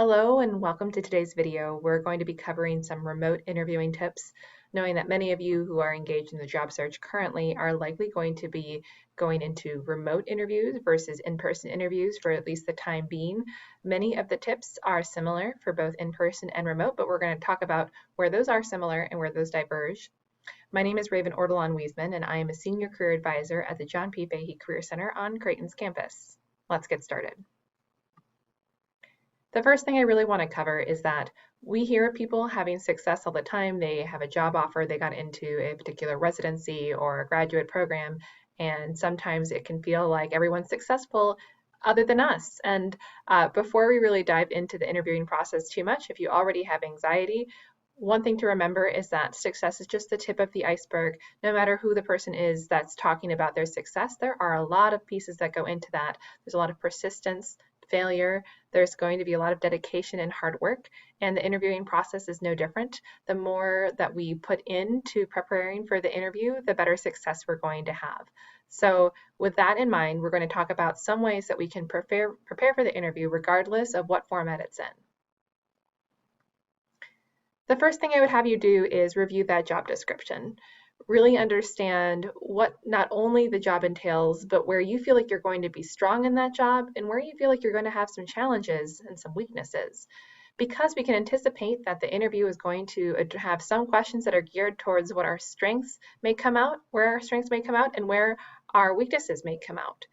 Hello and welcome to today's video. We're going to be covering some remote interviewing tips, knowing that many of you who are engaged in the job search currently are likely going to be going into remote interviews versus in-person interviews for at least the time being. Many of the tips are similar for both in-person and remote, but we're going to talk about where those are similar and where those diverge. My name is Raven Ortolan-Wiesman, and I am a Senior Career Advisor at the John P. Fahey Career Center on Creighton's campus. Let's get started. The first thing I really want to cover is that we hear people having success all the time. They have a job offer, they got into a particular residency or a graduate program, and sometimes it can feel like everyone's successful other than us. And before we really dive into the interviewing process too much, if you already have anxiety, one thing to remember is that success is just the tip of the iceberg. No matter who the person is that's talking about their success, there are a lot of pieces that go into that. There's a lot of persistence, failure, there's going to be a lot of dedication and hard work, and the interviewing process is no different. The more that we put into preparing for the interview, the better success we're going to have. So with that in mind, we're going to talk about some ways that we can prepare for the interview regardless of what format it's in. The first thing I would have you do is review that job description. Really understand what not only the job entails, but where you feel like you're going to be strong in that job and where you feel like you're going to have some challenges and some weaknesses. Because we can anticipate that the interview is going to have some questions that are geared towards what our strengths may come out, where our strengths may come out, and where our weaknesses may come out.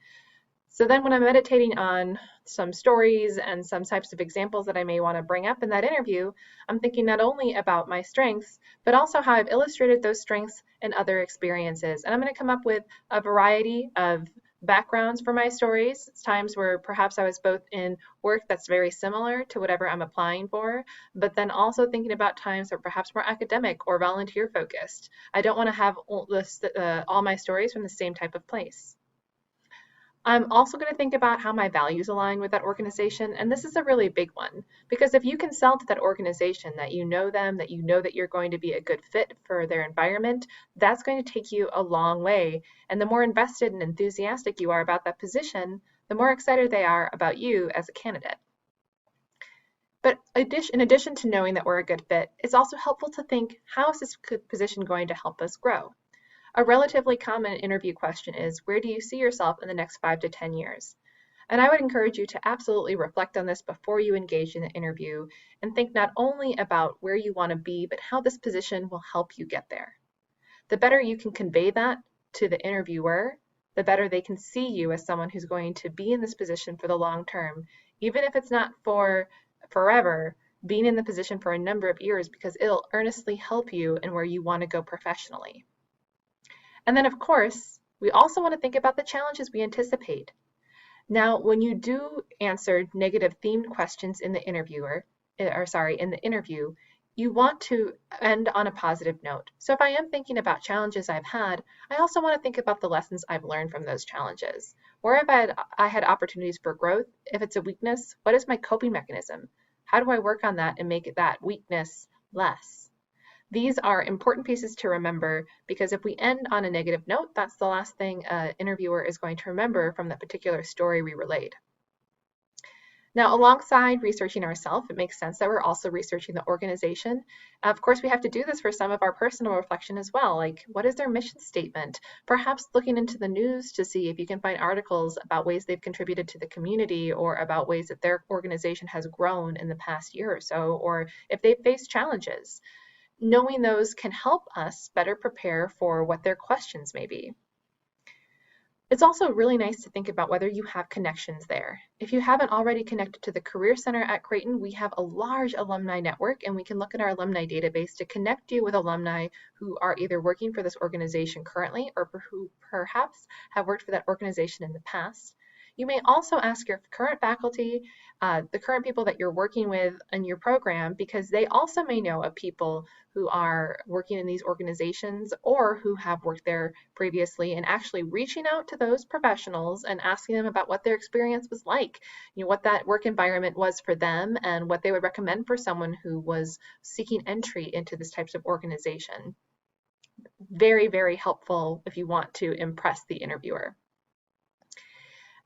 So then when I'm meditating on some stories and some types of examples that I may want to bring up in that interview, I'm thinking not only about my strengths, but also how I've illustrated those strengths in other experiences. And I'm going to come up with a variety of backgrounds for my stories. It's times where perhaps I was both in work that's very similar to whatever I'm applying for, but then also thinking about times that are perhaps more academic or volunteer focused. I don't want to have all my stories from the same type of place. I'm also going to think about how my values align with that organization, and this is a really big one, because if you can sell to that organization that you know them, that you know that you're going to be a good fit for their environment, that's going to take you a long way. And the more invested and enthusiastic you are about that position, the more excited they are about you as a candidate. But in addition to knowing that we're a good fit, it's also helpful to think, how is this position going to help us grow? A relatively common interview question is, where do you see yourself in the next 5 to 10 years? And I would encourage you to absolutely reflect on this before you engage in the interview and think not only about where you want to be, but how this position will help you get there. The better you can convey that to the interviewer, the better they can see you as someone who's going to be in this position for the long term, even if it's not for forever, being in the position for a number of years, because it'll earnestly help you in where you want to go professionally. And then, of course, we also want to think about the challenges we anticipate. Now, when you do answer negative themed questions in the interview, you want to end on a positive note. So if I am thinking about challenges I've had, I also want to think about the lessons I've learned from those challenges. Where have I had opportunities for growth? If it's a weakness, what is my coping mechanism? How do I work on that and make that weakness less? These are important pieces to remember, because if we end on a negative note, that's the last thing an interviewer is going to remember from that particular story we relayed. Now, alongside researching ourselves, it makes sense that we're also researching the organization. Of course, we have to do this for some of our personal reflection as well, like what is their mission statement? Perhaps looking into the news to see if you can find articles about ways they've contributed to the community, or about ways that their organization has grown in the past year or so, or if they've faced challenges. Knowing those can help us better prepare for what their questions may be. It's also really nice to think about whether you have connections there. If you haven't already connected to the Career Center at Creighton, we have a large alumni network, and we can look at our alumni database to connect you with alumni who are either working for this organization currently, or who perhaps have worked for that organization in the past. You may also ask your current faculty, the current people that you're working with in your program, because they also may know of people who are working in these organizations or who have worked there previously, and actually reaching out to those professionals and asking them about what their experience was like, what that work environment was for them, and what they would recommend for someone who was seeking entry into this types of organization. Very, very helpful if you want to impress the interviewer.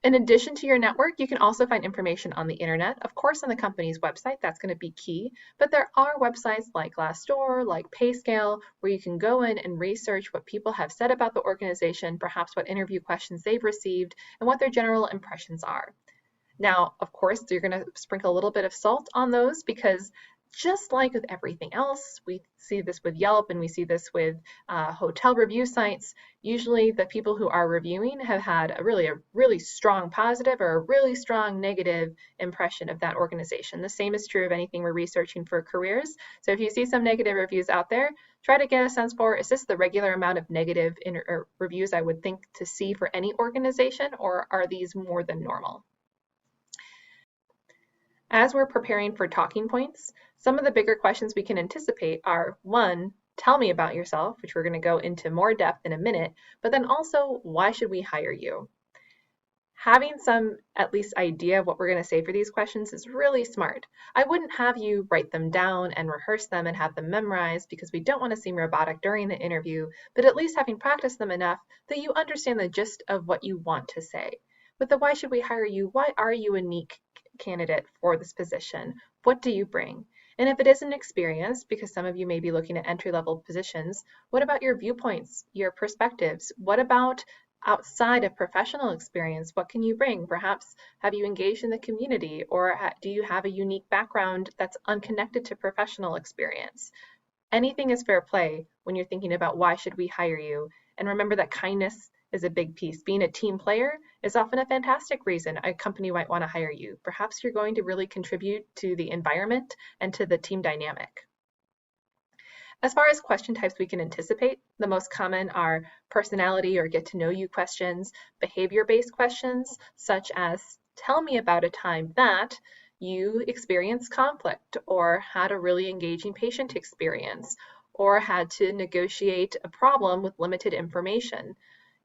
In addition to your network, you can also find information on the internet, of course, on the company's website. That's going to be key. But there are websites like Glassdoor, like PayScale, where you can go in and research what people have said about the organization, perhaps what interview questions they've received, and what their general impressions are. Now, of course, you're going to sprinkle a little bit of salt on those because just like with everything else, we see this with Yelp and we see this with hotel review sites. Usually the people who are reviewing have had a really strong positive or a really strong negative impression of that organization. The same is true of anything we're researching for careers. So if you see some negative reviews out there, try to get a sense for, is this the regular amount of negative reviews I would think to see for any organization, or are these more than normal? As we're preparing for talking points, some of the bigger questions we can anticipate are, one, tell me about yourself, which we're going to go into more depth in a minute, but then also, why should we hire you? Having some at least idea of what we're going to say for these questions is really smart. I wouldn't have you write them down and rehearse them and have them memorized because we don't want to seem robotic during the interview, but at least having practiced them enough that you understand the gist of what you want to say. With the why should we hire you, why are you a unique candidate for this position? What do you bring? And if it isn't experience, because some of you may be looking at entry-level positions, what about your viewpoints, your perspectives? What about outside of professional experience? What can you bring? Perhaps have you engaged in the community, or do you have a unique background that's unconnected to professional experience? Anything is fair play when you're thinking about why should we hire you. And remember that kindness is a big piece. Being a team player is often a fantastic reason a company might want to hire you. Perhaps you're going to really contribute to the environment and to the team dynamic. As far as question types we can anticipate, the most common are personality or get to know you questions, behavior-based questions, such as tell me about a time that you experienced conflict or had a really engaging patient experience or had to negotiate a problem with limited information.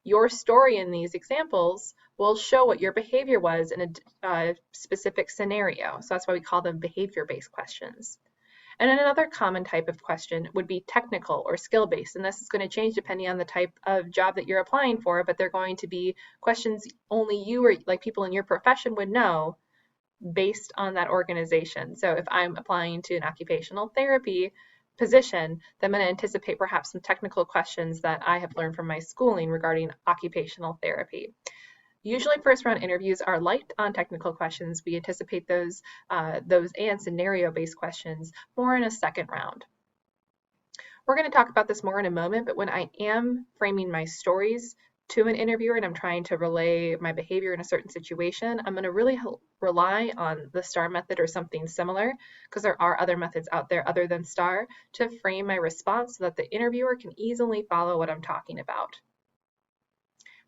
Your story in these examples will show what your behavior was in a specific scenario. So that's why we call them behavior-based questions. And then another common type of question would be technical or skill-based, and this is going to change depending on the type of job that you're applying for, but they're going to be questions only you or like people in your profession would know based on that organization. So if I'm applying to an occupational therapy position, then I'm going to anticipate perhaps some technical questions that I have learned from my schooling regarding occupational therapy. Usually first round interviews are light on technical questions. We anticipate those and scenario-based questions more in a second round. We're going to talk about this more in a moment, but when I am framing my stories to an interviewer and I'm trying to relay my behavior in a certain situation, I'm going to really rely on the STAR method or something similar, because there are other methods out there other than STAR to frame my response so that the interviewer can easily follow what I'm talking about.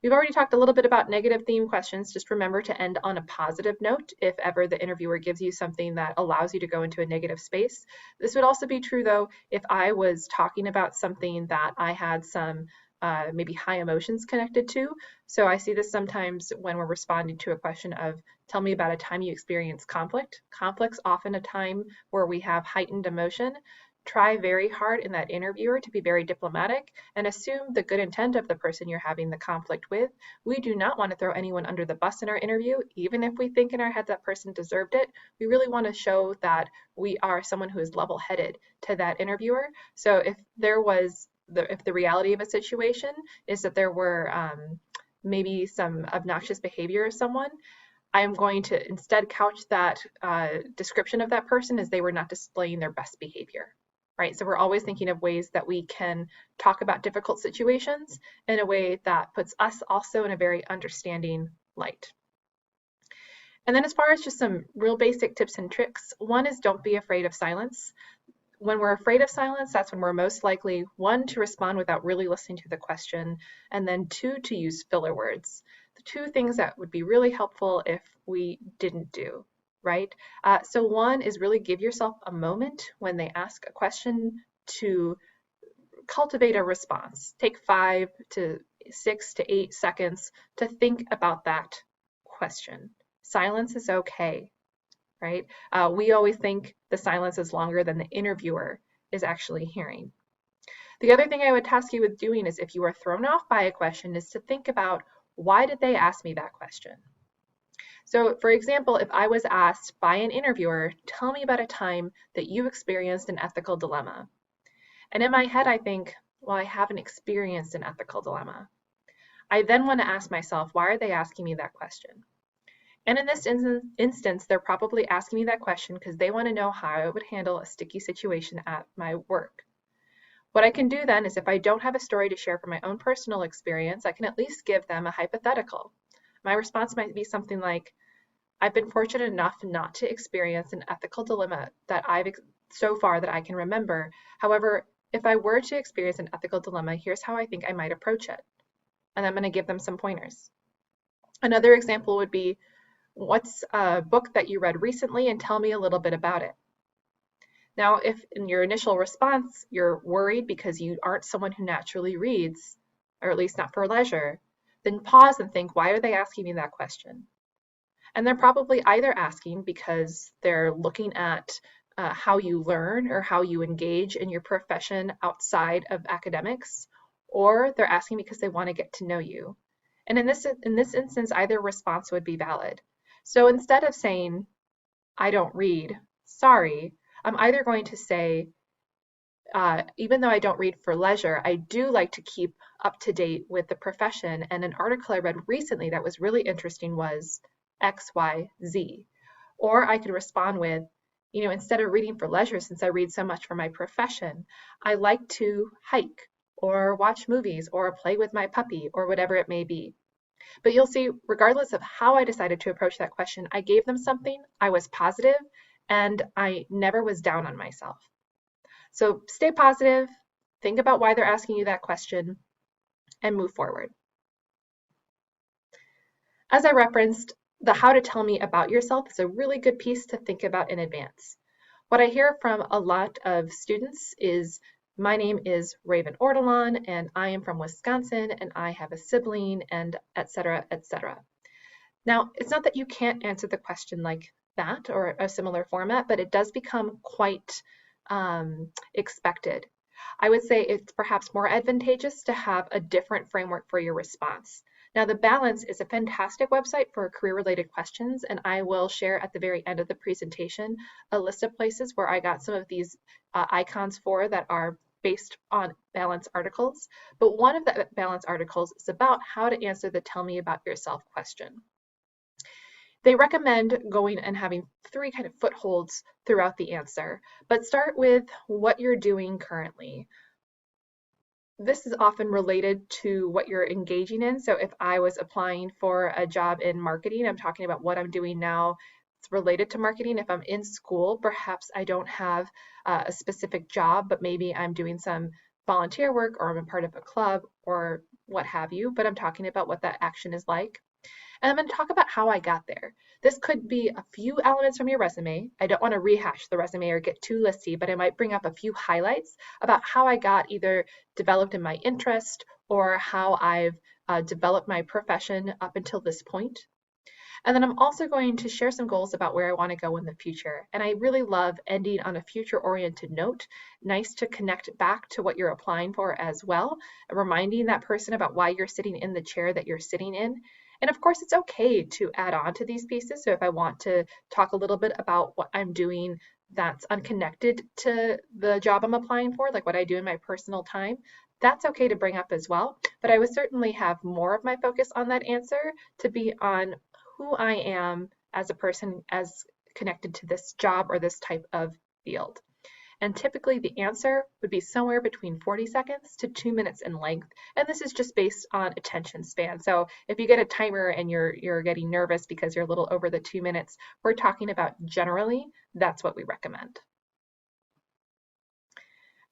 We've already talked a little bit about negative theme questions. Just remember to end on a positive note if ever the interviewer gives you something that allows you to go into a negative space. This would also be true, though, if I was talking about something that I had some maybe high emotions connected to. So I see this sometimes when we're responding to a question of, tell me about a time you experienced conflict. Conflict's often a time where we have heightened emotion. Try very hard in that interviewer to be very diplomatic and assume the good intent of the person you're having the conflict with. We do not want to throw anyone under the bus in our interview, even if we think in our head that person deserved it. We really want to show that we are someone who is level-headed to that interviewer. So if the reality of a situation is that there were maybe some obnoxious behavior of someone, I am going to instead couch that description of that person as they were not displaying their best behavior. Right, so we're always thinking of ways that we can talk about difficult situations in a way that puts us also in a very understanding light. And then as far as just some real basic tips and tricks, one is don't be afraid of silence. When we're afraid of silence, that's when we're most likely, one, to respond without really listening to the question, and then two, to use filler words. The two things that would be really helpful if we didn't do. Right? So one is really give yourself a moment when they ask a question to cultivate a response. Take 5 to 6 to 8 seconds to think about that question. Silence is okay, right? We always think the silence is longer than the interviewer is actually hearing. The other thing I would task you with doing is if you are thrown off by a question is to think about, why did they ask me that question? So, for example, if I was asked by an interviewer, tell me about a time that you experienced an ethical dilemma. And in my head, I think, well, I haven't experienced an ethical dilemma. I then want to ask myself, why are they asking me that question? And in this instance, they're probably asking me that question because they want to know how I would handle a sticky situation at my work. What I can do then is if I don't have a story to share from my own personal experience, I can at least give them a hypothetical. My response might be something like, I've been fortunate enough not to experience an ethical dilemma so far that I can remember. However, if I were to experience an ethical dilemma, here's how I think I might approach it. And I'm going to give them some pointers. Another example would be, what's a book that you read recently and tell me a little bit about it. Now, if in your initial response you're worried because you aren't someone who naturally reads, or at least not for leisure, then pause and think, why are they asking me that question? And they're probably either asking because they're looking at how you learn or how you engage in your profession outside of academics, or they're asking because they want to get to know you. And in this instance, either response would be valid. So instead of saying, I don't read, sorry, I'm either going to say, even though I don't read for leisure, I do like to keep up to date with the profession. And an article I read recently that was really interesting was XYZ. Or I could respond with, instead of reading for leisure, since I read so much for my profession, I like to hike or watch movies or play with my puppy or whatever it may be. But you'll see, regardless of how I decided to approach that question, I gave them something, I was positive, and I never was down on myself. So stay positive, think about why they're asking you that question, and move forward. As I referenced, the how to tell me about yourself is a really good piece to think about in advance. What I hear from a lot of students is, my name is Raven Ortolan, and I am from Wisconsin, and I have a sibling, and et cetera, et cetera. Now, it's not that you can't answer the question like that or a similar format, but it does become quite expected. I would say it's perhaps more advantageous to have a different framework for your response. Now, The Balance is a fantastic website for career-related questions, and I will share at the very end of the presentation a list of places where I got some of these icons for that are based on Balance articles. But one of the Balance articles is about how to answer the tell me about yourself question. They recommend going and having 3 kind of footholds throughout the answer, but start with what you're doing currently. This is often related to what you're engaging in. So if I was applying for a job in marketing, I'm talking about what I'm doing now. It's related to marketing. If I'm in school, perhaps I don't have a specific job, but maybe I'm doing some volunteer work or I'm a part of a club or what have you, but I'm talking about what that action is like. And I'm going to talk about how I got there. This could be a few elements from your resume. I don't want to rehash the resume or get too listy, but I might bring up a few highlights about how I got either developed in my interest or how I've developed my profession up until this point. And then I'm also going to share some goals about where I want to go in the future. And I really love ending on a future-oriented note. Nice to connect back to what you're applying for as well, reminding that person about why you're sitting in the chair that you're sitting in. And of course, it's okay to add on to these pieces. So if I want to talk a little bit about what I'm doing that's unconnected to the job I'm applying for, like what I do in my personal time, that's okay to bring up as well. But I would certainly have more of my focus on that answer to be on who I am as a person as connected to this job or this type of field. And typically the answer would be somewhere between 40 seconds to 2 minutes in length. And this is just based on attention span. So if you get a timer and you're getting nervous because you're a little over the 2 minutes, we're talking about generally, that's what we recommend.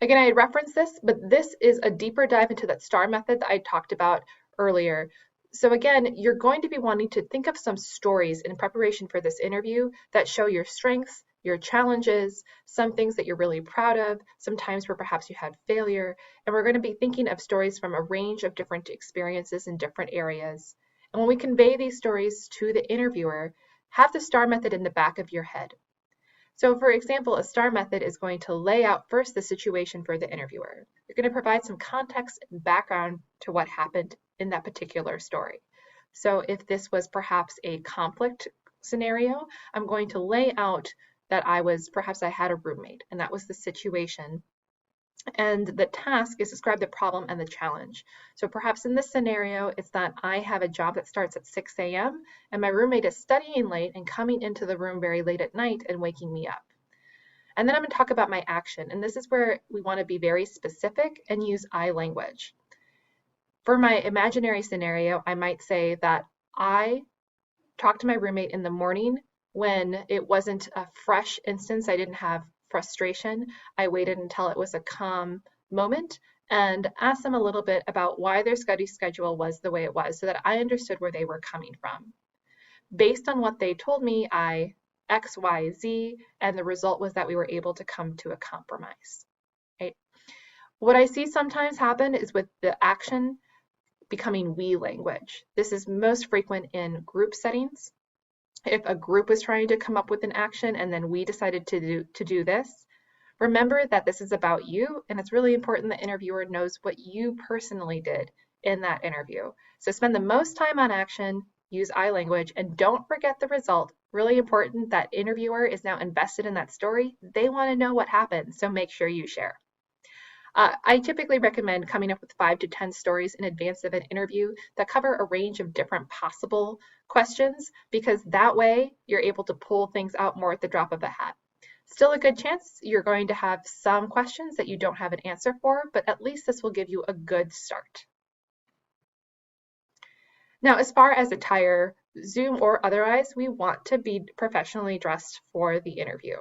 Again, I had referenced this, but this is a deeper dive into that STAR method that I talked about earlier. So again, you're going to be wanting to think of some stories in preparation for this interview that show your strengths, your challenges, some things that you're really proud of, some times where perhaps you had failure, and we're going to be thinking of stories from a range of different experiences in different areas. And when we convey these stories to the interviewer, have the STAR method in the back of your head. So for example, a STAR method is going to lay out first the situation for the interviewer. You're going to provide some context and background to what happened in that particular story. So if this was perhaps a conflict scenario, I'm going to lay out that perhaps I had a roommate and that was the situation. And the task is describe the problem and the challenge. So perhaps in this scenario, it's that I have a job that starts at 6 a.m. and my roommate is studying late and coming into the room very late at night and waking me up. And then I'm going to talk about my action. And this is where we want to be very specific and use I language. For my imaginary scenario, I might say that I talked to my roommate in the morning when it wasn't a fresh instance. I didn't have frustration. I waited until it was a calm moment and asked them a little bit about why their study schedule was the way it was so that I understood where they were coming from. Based on what they told me, I X, Y, Z, and the result was that we were able to come to a compromise. Right? What I see sometimes happen is with the action becoming we language. This is most frequent in group settings. If a group was trying to come up with an action and then we decided to do this, remember that this is about you, and it's really important the interviewer knows what you personally did in that interview. So spend the most time on action, use I language, and don't forget the result. Really important that interviewer is now invested in that story. They want to know what happened, so make sure you share. I typically recommend coming up with 5 to 10 stories in advance of an interview that cover a range of different possible questions, because that way you're able to pull things out more at the drop of a hat. Still a good chance you're going to have some questions that you don't have an answer for, but at least this will give you a good start. Now, as far as attire, Zoom or otherwise, we want to be professionally dressed for the interview.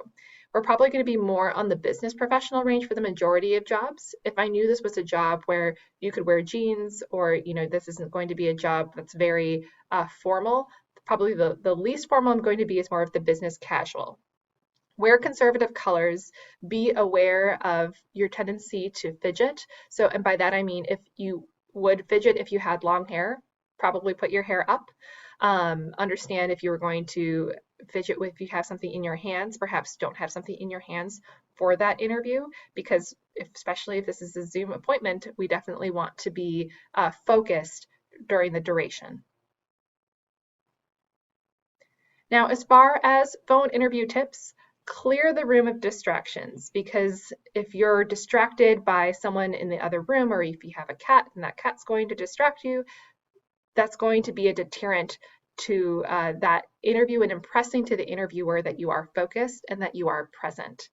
We're probably going to be more on the business professional range for the majority of jobs. If I knew this was a job where you could wear jeans, or this isn't going to be a job that's very formal, probably the least formal I'm going to be is more of the business casual. Wear conservative colors. Be aware of your tendency to fidget. So, and by that I mean if you would fidget if you had long hair, probably put your hair up. Understand if you're going to fidget if you have something in your hands, perhaps don't have something in your hands for that interview, because especially if this is a Zoom appointment, we definitely want to be focused during the duration. Now, as far as phone interview tips, clear the room of distractions, because if you're distracted by someone in the other room, or if you have a cat and that cat's going to distract you, that's going to be a deterrent to that interview and impressing to the interviewer that you are focused and that you are present.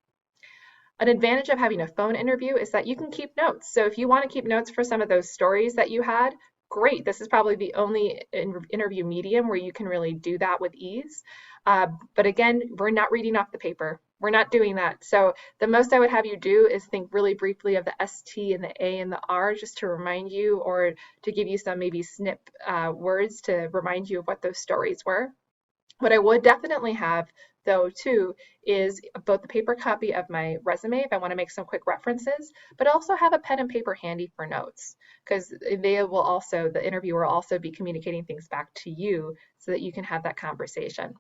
An advantage of having a phone interview is that you can keep notes. So if you want to keep notes for some of those stories that you had, great. This is probably the only interview medium where you can really do that with ease. But again, we're not reading off the paper. We're not doing that. So the most I would have you do is think really briefly of the ST and the A and the R, just to remind you, or to give you some maybe snip words to remind you of what those stories were. What I would definitely have, though, too, is both the paper copy of my resume if I want to make some quick references, but also have a pen and paper handy for notes, because the interviewer will also be communicating things back to you so that you can have that conversation.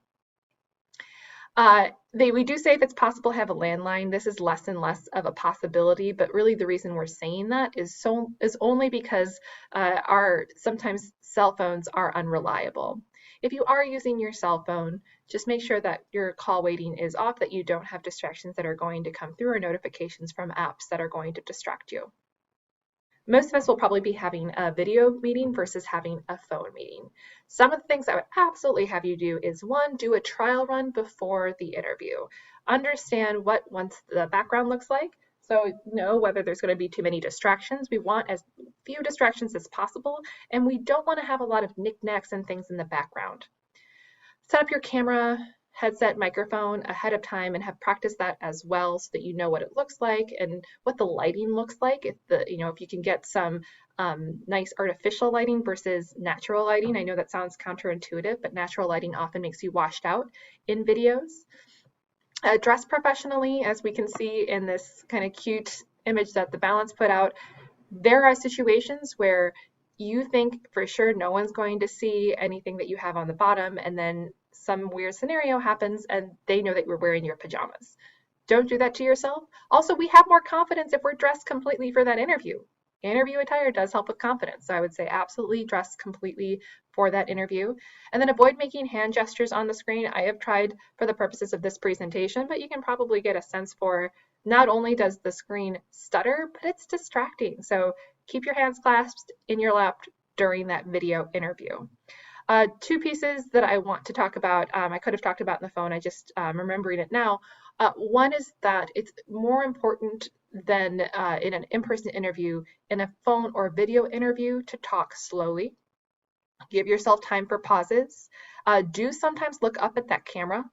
We do say if it's possible have a landline. This is less and less of a possibility, but really the reason we're saying that is only because our sometimes cell phones are unreliable. If you are using your cell phone, just make sure that your call waiting is off, that you don't have distractions that are going to come through or notifications from apps that are going to distract you. Most of us will probably be having a video meeting versus having a phone meeting. Some of the things I would absolutely have you do is, one, do a trial run before the interview. Understand what once the background looks like. So know whether there's going to be too many distractions. We want as few distractions as possible, and we don't want to have a lot of knickknacks and things in the background. Set up your camera, headset, microphone ahead of time and have practiced that as well, so that you know what it looks like and what the lighting looks like. If you can get some nice artificial lighting versus natural lighting. I know that sounds counterintuitive, but natural lighting often makes you washed out in videos. Dress professionally, as we can see in this kind of cute image that the Balance put out. There are situations where you think for sure no one's going to see anything that you have on the bottom, and then some weird scenario happens and they know that you're wearing your pajamas. Don't do that to yourself. Also, we have more confidence if we're dressed completely for that interview. interview attire does help with confidence. So I would say absolutely dress completely for that interview. And then avoid making hand gestures on the screen. I have tried for the purposes of this presentation, but you can probably get a sense for not only does the screen stutter, but it's distracting. So keep your hands clasped in your lap during that video interview. Two pieces that I want to talk about, I could have talked about in the phone, I just remembering it now. One is that it's more important than in an in-person interview, in a phone or video interview, to talk slowly. Give yourself time for pauses. Do sometimes look up at that camera.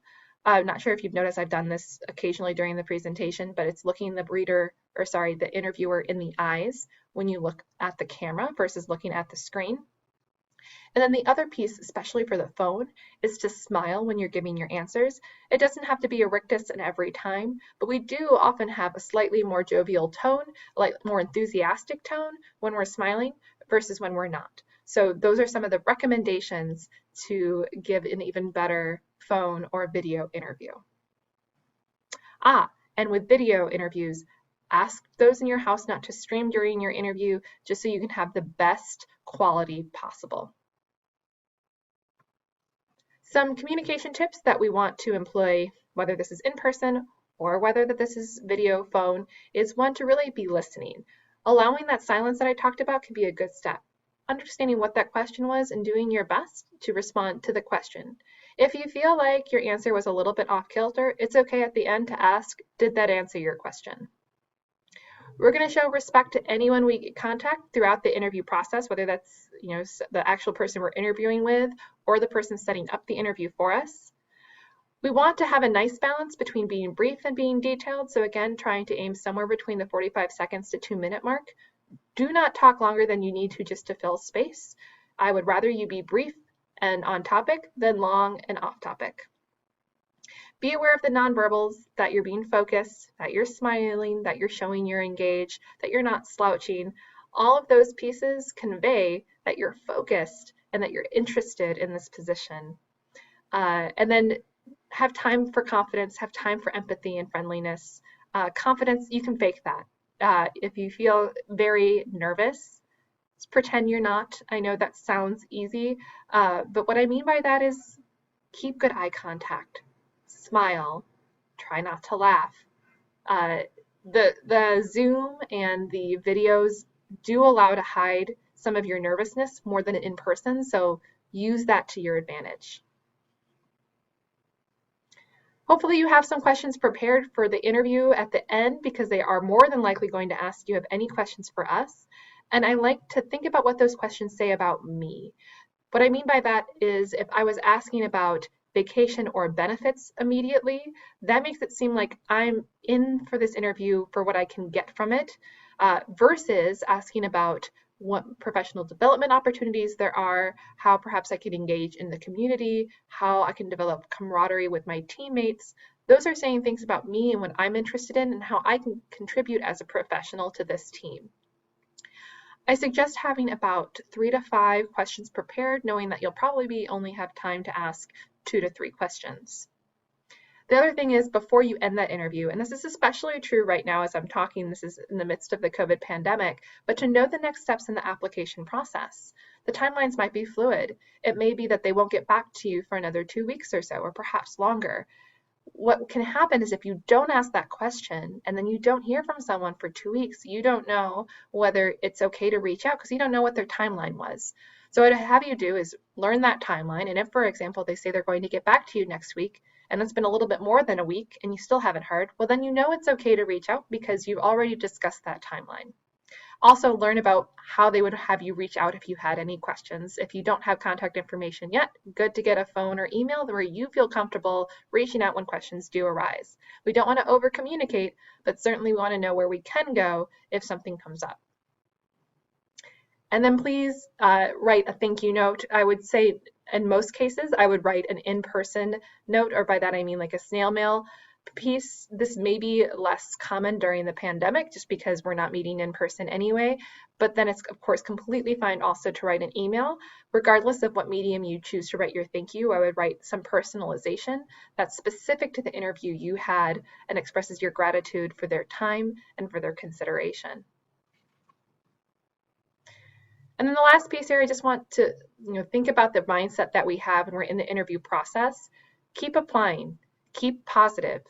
I'm not sure if you've noticed, I've done this occasionally during the presentation, but it's looking the interviewer in the eyes when you look at the camera versus looking at the screen. And then the other piece, especially for the phone, is to smile when you're giving your answers. It doesn't have to be a rictus in every time, but we do often have a slightly more jovial tone, like more enthusiastic tone when we're smiling versus when we're not. So those are some of the recommendations to give an even better phone or video interview. And with video interviews, ask those in your house not to stream during your interview, just so you can have the best quality possible. Some communication tips that we want to employ, whether this is in person or whether this is video phone, is one, to really be listening. Allowing that silence that I talked about can be a good step. Understanding what that question was and doing your best to respond to the question. If you feel like your answer was a little bit off kilter, it's okay at the end to ask, did that answer your question? We're going to show respect to anyone we contact throughout the interview process, whether that's the actual person we're interviewing with or the person setting up the interview for us. We want to have a nice balance between being brief and being detailed. So again, trying to aim somewhere between the 45 seconds to 2-minute mark. Do not talk longer than you need to just to fill space. I would rather you be brief and on topic than long and off topic. Be aware of the nonverbals, that you're being focused, that you're smiling, that you're showing you're engaged, that you're not slouching. All of those pieces convey that you're focused and that you're interested in this position. And then have time for confidence, have time for empathy and friendliness. Confidence, you can fake that. If you feel very nervous, just pretend you're not. I know that sounds easy, but what I mean by that is keep good eye contact. Smile, try not to laugh. The Zoom and the videos do allow to hide some of your nervousness more than in person, so use that to your advantage. Hopefully you have some questions prepared for the interview at the end, because they are more than likely going to ask, do you have any questions for us? And I like to think about what those questions say about me. What I mean by that is, if I was asking about vacation or benefits immediately, that makes it seem like I'm in for this interview for what I can get from it, versus asking about what professional development opportunities there are, how perhaps I can engage in the community, how I can develop camaraderie with my teammates. Those are saying things about me and what I'm interested in and how I can contribute as a professional to this team. I suggest having about 3 to 5 questions prepared, knowing that you'll probably only have time to ask 2 to 3 questions. The other thing is, before you end that interview, and this is especially true right now as I'm talking, this is in the midst of the COVID pandemic, but to know the next steps in the application process. The timelines might be fluid. It may be that they won't get back to you for another 2 weeks or so, or perhaps longer. What can happen is, if you don't ask that question and then you don't hear from someone for 2 weeks, you don't know whether it's okay to reach out because you don't know what their timeline was. So what I have you do is learn that timeline. And if, for example, they say they're going to get back to you next week and it's been a little bit more than a week and you still haven't heard, well, then you know it's okay to reach out because you've already discussed that timeline. Also learn about how they would have you reach out if you had any questions. If you don't have contact information yet, good to get a phone or email where you feel comfortable reaching out when questions do arise. We don't want to over communicate, but certainly we want to know where we can go if something comes up. And then please write a thank you note. I would say in most cases, I would write an in-person note, or by that I mean like a snail mail piece. This may be less common during the pandemic just because we're not meeting in person anyway, but then it's of course completely fine also to write an email. Regardless of what medium you choose to write your thank you, I would write some personalization that's specific to the interview you had and expresses your gratitude for their time and for their consideration. And then the last piece here, I just want to think about the mindset that we have when we're in the interview process. Keep applying, keep positive,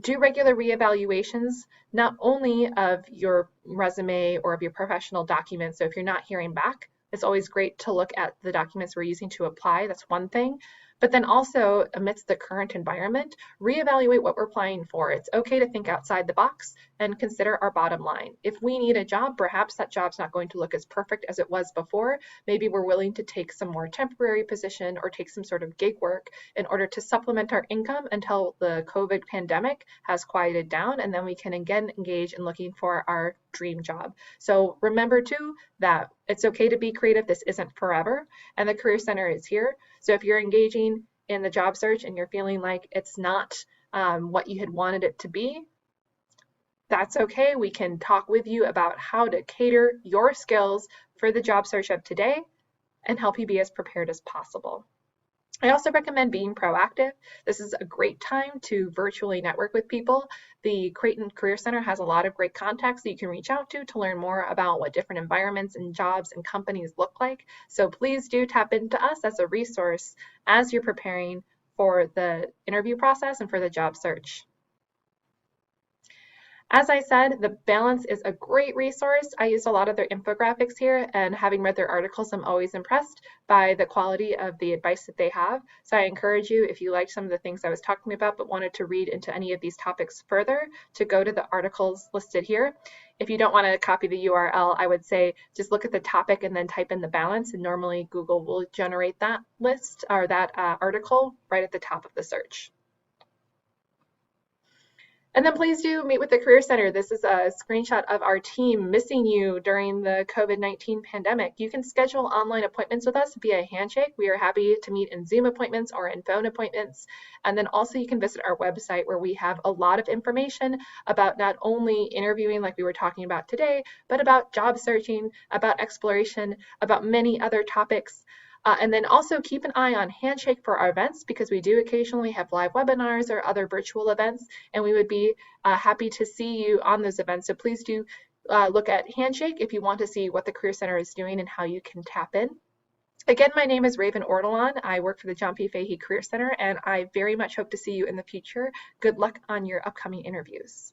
do regular reevaluations, not only of your resume or of your professional documents. So if you're not hearing back, it's always great to look at the documents we're using to apply. That's one thing. But then also, amidst the current environment, reevaluate what we're applying for. It's okay to think outside the box and consider our bottom line. If we need a job, perhaps that job's not going to look as perfect as it was before. Maybe we're willing to take some more temporary position or take some sort of gig work in order to supplement our income until the COVID pandemic has quieted down, and then we can again engage in looking for our dream job. So remember too that it's okay to be creative. This isn't forever, and the Career Center is here. So if you're engaging in the job search and you're feeling like it's not what you had wanted it to be, that's okay. We can talk with you about how to cater your skills for the job search of today and help you be as prepared as possible. I also recommend being proactive. This is a great time to virtually network with people. The Creighton Career Center has a lot of great contacts that you can reach out to learn more about what different environments and jobs and companies look like. So please do tap into us as a resource as you're preparing for the interview process and for the job search. As I said, The Balance is a great resource. I used a lot of their infographics here, and having read their articles, I'm always impressed by the quality of the advice that they have. So I encourage you, if you liked some of the things I was talking about but wanted to read into any of these topics further, to go to the articles listed here. If you don't want to copy the URL, I would say just look at the topic and then type in The Balance, and normally Google will generate that list or that article right at the top of the search. And then please do meet with the Career Center. This is a screenshot of our team missing you during the COVID-19 pandemic. You can schedule online appointments with us via Handshake. We are happy to meet in Zoom appointments or in phone appointments. And then also you can visit our website where we have a lot of information about not only interviewing like we were talking about today, but about job searching, about exploration, about many other topics. And then also keep an eye on Handshake for our events, because we do occasionally have live webinars or other virtual events, and we would be happy to see you on those events. So please do look at Handshake if you want to see what the Career Center is doing and how you can tap in. Again, my name is Raven Ortolan. I work for the John P. Fahey Career Center, and I very much hope to see you in the future. Good luck on your upcoming interviews.